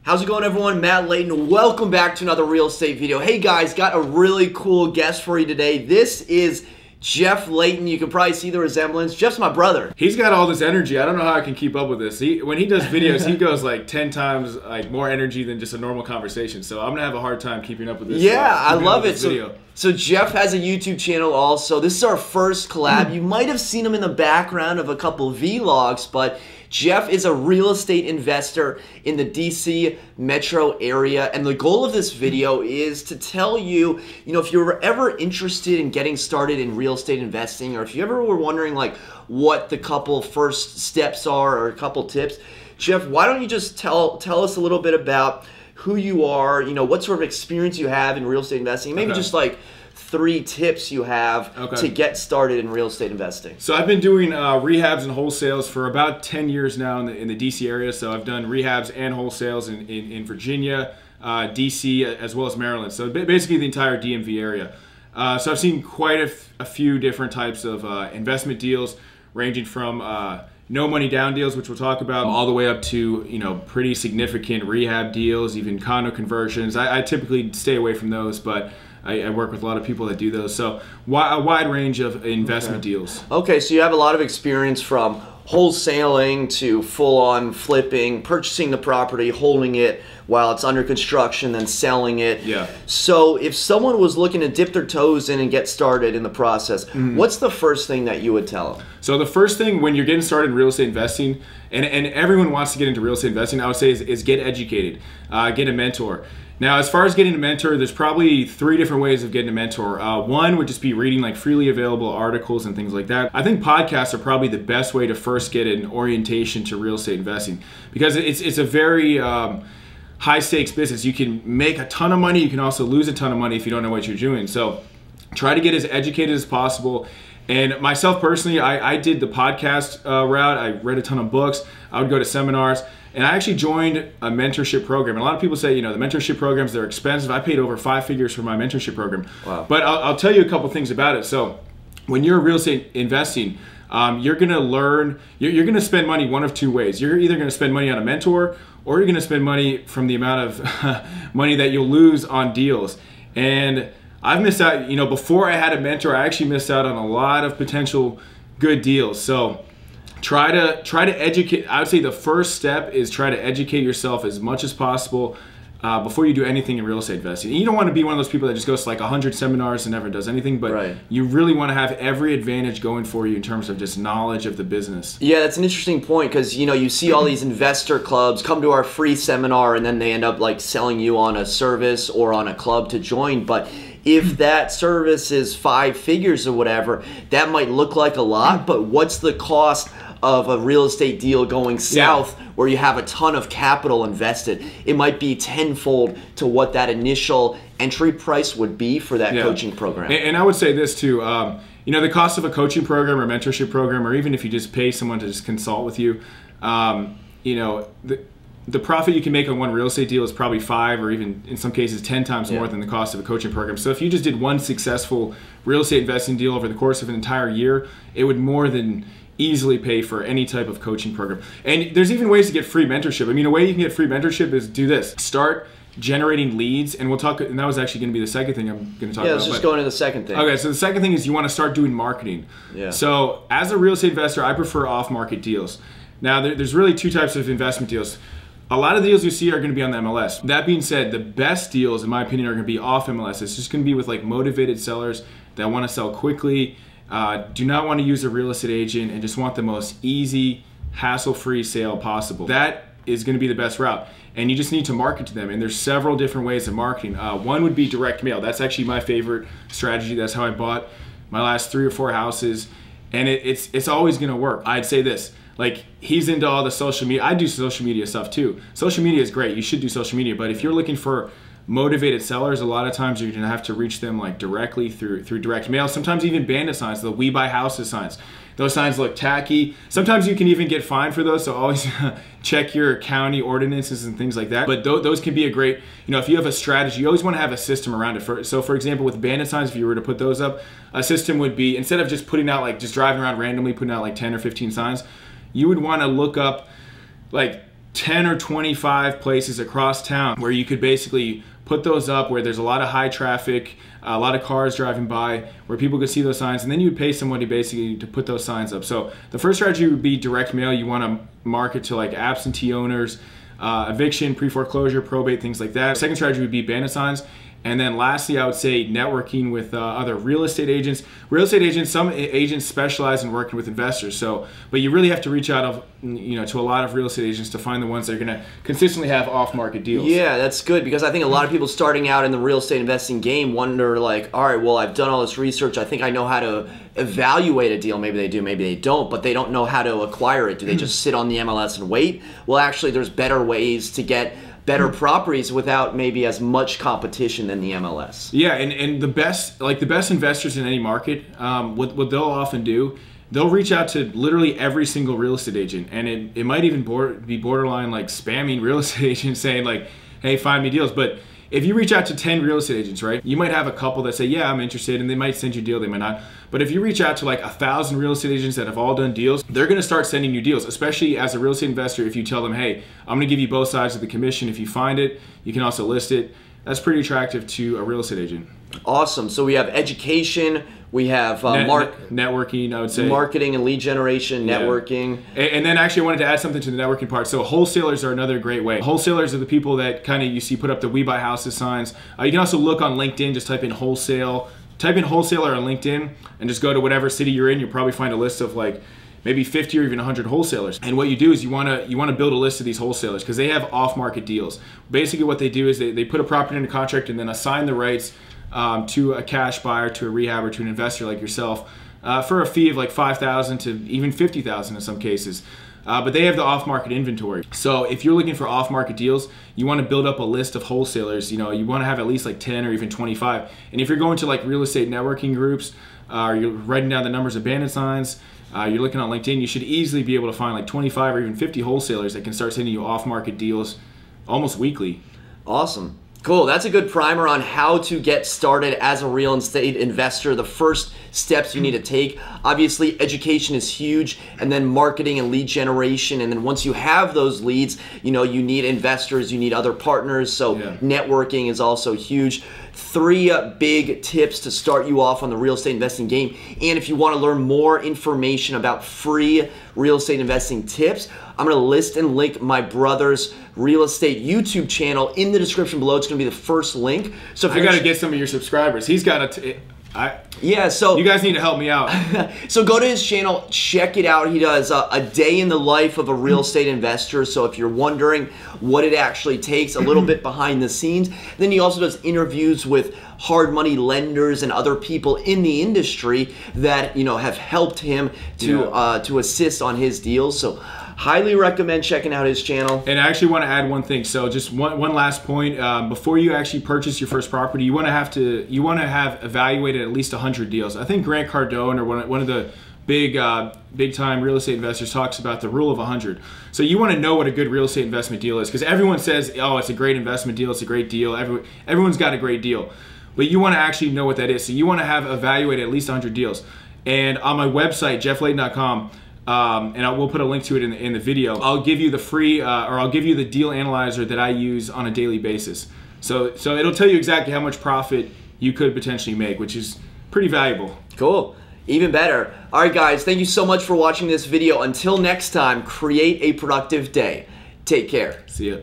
How's it going, everyone? Matt Leighton. Welcome back to another real estate video. Hey guys, got a really cool guest for you today. This is Jeff Leighton. You can probably see the resemblance. Jeff's my brother. He's got all this energy. I don't know how I can keep up with this. When he does videos, he goes like 10 times more energy than just a normal conversation. So I'm gonna have a hard time keeping up with this. Yeah, I love it. So Jeff has a YouTube channel also. This is our first collab. You might have seen him in the background of a couple vlogs, but Jeff is a real estate investor in the DC metro area, and the goal of this video is to tell you, if you're ever interested in getting started in real estate investing, or if you ever were wondering like what the couple first steps are or a couple tips, Jeff, why don't you just tell us a little bit about who you are, what sort of experience you have in real estate investing, maybe just like 3 tips you have to get started in real estate investing. So I've been doing rehabs and wholesales for about 10 years now in the DC area. So I've done rehabs and wholesales in Virginia, DC, as well as Maryland. So basically the entire DMV area. So I've seen quite a few different types of investment deals, ranging from no money down deals, which we'll talk about, all the way up to pretty significant rehab deals, even condo conversions. I typically stay away from those, but I work with a lot of people that do those. So a wide range of investment deals. Okay, so you have a lot of experience from wholesaling to full-on flipping, purchasing the property, holding it while it's under construction, then selling it. Yeah. So if someone was looking to dip their toes in and get started in the process, what's the first thing that you would tell them? So the first thing when you're getting started in real estate investing, and everyone wants to get into real estate investing, I would say is get educated, get a mentor. Now, as far as getting a mentor, there's probably 3 different ways of getting a mentor. One would just be reading like freely available articles and things like that. I think podcasts are probably the best way to first get an orientation to real estate investing, because it's a very high stakes business. You can make a ton of money. You can also lose a ton of money if you don't know what you're doing. So try to get as educated as possible. And myself personally, I did the podcast route. I read a ton of books. I would go to seminars. And I actually joined a mentorship program. And a lot of people say, the mentorship programs, they're expensive. I paid over 5 figures for my mentorship program. Wow. But I'll tell you a couple things about it. So when you're real estate investing, you're gonna learn, you're gonna spend money one of 2 ways. You're either gonna spend money on a mentor, or you're gonna spend money from the amount of money that you'll lose on deals. And I've missed out, before I had a mentor, I actually missed out on a lot of potential good deals. So try to educate. I would say the first step is try to educate yourself as much as possible before you do anything in real estate investing. And you don't want to be one of those people that just goes to like 100 seminars and never does anything, but you really want to have every advantage going for you in terms of just knowledge of the business. Yeah, that's an interesting point, because you see all these investor clubs come to our free seminar and then they end up like selling you on a service or on a club to join. But if that service is 5 figures or whatever, that might look like a lot, but what's the cost of a real estate deal going south where you have a ton of capital invested? It might be tenfold to what that initial entry price would be for that coaching program. And I would say this too, the cost of a coaching program or mentorship program, or even if you just pay someone to just consult with you, the profit you can make on one real estate deal is probably 5 or even in some cases 10 times more than the cost of a coaching program. So if you just did one successful real estate investing deal over the course of an entire year, it would more than easily pay for any type of coaching program. And there's even ways to get free mentorship. I mean, a way you can get free mentorship is do this. Start generating leads, and we'll talk, and that was actually going to be the second thing I'm going to talk about. Yeah, let's just go into the second thing. Okay, so the second thing is you want to start doing marketing. Yeah. So as a real estate investor, I prefer off-market deals. Now, there's really 2 types of investment deals. A lot of the deals you see are going to be on the MLS. That being said, the best deals, in my opinion, are going to be off MLS. It's just going to be with like motivated sellers that want to sell quickly, do not want to use a real estate agent, and just want the most easy, hassle-free sale possible. That is going to be the best route, and you just need to market to them. And there's several different ways of marketing. One would be direct mail. That's actually my favorite strategy. That's how I bought my last 3 or 4 houses, and it's always going to work. I'd say this. Like, he's into all the social media. I do social media stuff too. Social media is great. You should do social media. But if you're looking for motivated sellers, a lot of times you're gonna have to reach them like directly through direct mail. Sometimes even bandit signs, the "We Buy Houses" signs. Those signs look tacky. Sometimes you can even get fined for those, so always check your county ordinances and things like that. But those can be a great, if you have a strategy, you always want to have a system around it. So for example, with bandit signs, if you were to put those up, a system would be, instead of just putting out like, just driving around randomly, putting out like 10 or 15 signs, you would want to look up like 10 or 25 places across town where you could basically put those up where there's a lot of high traffic, a lot of cars driving by, where people could see those signs, and then you would pay somebody basically to put those signs up. So the first strategy would be direct mail. You want to market to like absentee owners, eviction, pre-foreclosure, probate, things like that. Second strategy would be bandit signs. And then lastly, I would say networking with other real estate agents. Real estate agents, some agents specialize in working with investors. So, but you really have to reach out to a lot of real estate agents to find the ones that are going to consistently have off-market deals. Yeah, that's good, because I think a lot of people starting out in the real estate investing game wonder like, all right, well, I've done all this research. I think I know how to evaluate a deal. Maybe they do, maybe they don't, but they don't know how to acquire it. Do they just sit on the MLS and wait? Well, actually, there's better ways to get better properties without maybe as much competition than the MLS. Yeah, and the best investors in any market, what they'll often do, they'll reach out to literally every single real estate agent, and it might even be borderline like spamming real estate agents saying like, hey, find me deals. But if you reach out to 10 real estate agents, right, you might have a couple that say, yeah, I'm interested, and they might send you a deal, they might not. But if you reach out to like 1,000 real estate agents that have all done deals, they're gonna start sending you deals, especially as a real estate investor. If you tell them, hey, I'm gonna give you both sides of the commission. If you find it, you can also list it. That's pretty attractive to a real estate agent. Awesome. So we have education, we have networking, I would say. Marketing and lead generation, networking. And then actually I wanted to add something to the networking part. So wholesalers are another great way. Wholesalers are the people that kind of you see put up the We Buy Houses signs. You can also look on LinkedIn, just type in wholesaler on LinkedIn and just go to whatever city you're in. You'll probably find a list of like maybe 50 or even 100 wholesalers. And what you do is you want to build a list of these wholesalers because they have off-market deals. Basically what they do is they put a property under contract and then assign the rights to a cash buyer, to a rehab, or to an investor like yourself for a fee of like $5,000 to even $50,000 in some cases. But they have the off-market inventory. So if you're looking for off-market deals, you want to build up a list of wholesalers. You want to have at least like 10 or even 25. And if you're going to like real estate networking groups, or you're writing down the numbers of bandit signs, you're looking on LinkedIn, you should easily be able to find like 25 or even 50 wholesalers that can start sending you off-market deals almost weekly. Awesome. Cool. That's a good primer on how to get started as a real estate investor. The first steps you need to take. Obviously, education is huge, and then marketing and lead generation. And then once you have those leads, you need investors, you need other partners. So networking is also huge. 3 big tips to start you off on the real estate investing game. And if you want to learn more information about free real estate investing tips, I'm going to list and link my brother's real estate YouTube channel in the description below. It's going to be the first link. So if I got to get some of your subscribers. He's got so you guys need to help me out. So go to his channel, check it out. He does a day in the life of a real estate investor. So if you're wondering what it actually takes, a little bit behind the scenes. Then he also does interviews with hard money lenders and other people in the industry that have helped him to assist on his deals. So highly recommend checking out his channel. And I actually want to add one thing. So just one last point. Before you actually purchase your first property, you want to have evaluated at least 100 deals. I think Grant Cardone, or one of the big time real estate investors, talks about the rule of 100. So you want to know what a good real estate investment deal is, because everyone says, oh, it's a great investment deal, it's a great deal. Everyone's got a great deal. But you want to actually know what that is. So you want to have evaluated at least 100 deals. And on my website, jeffleighton.com, and I will put a link to it in the video, I'll give you the free, or I'll give you the deal analyzer that I use on a daily basis. So it'll tell you exactly how much profit you could potentially make, which is pretty valuable. Cool. Even better. All right, guys, thank you so much for watching this video. Until next time, create a productive day. Take care. See ya.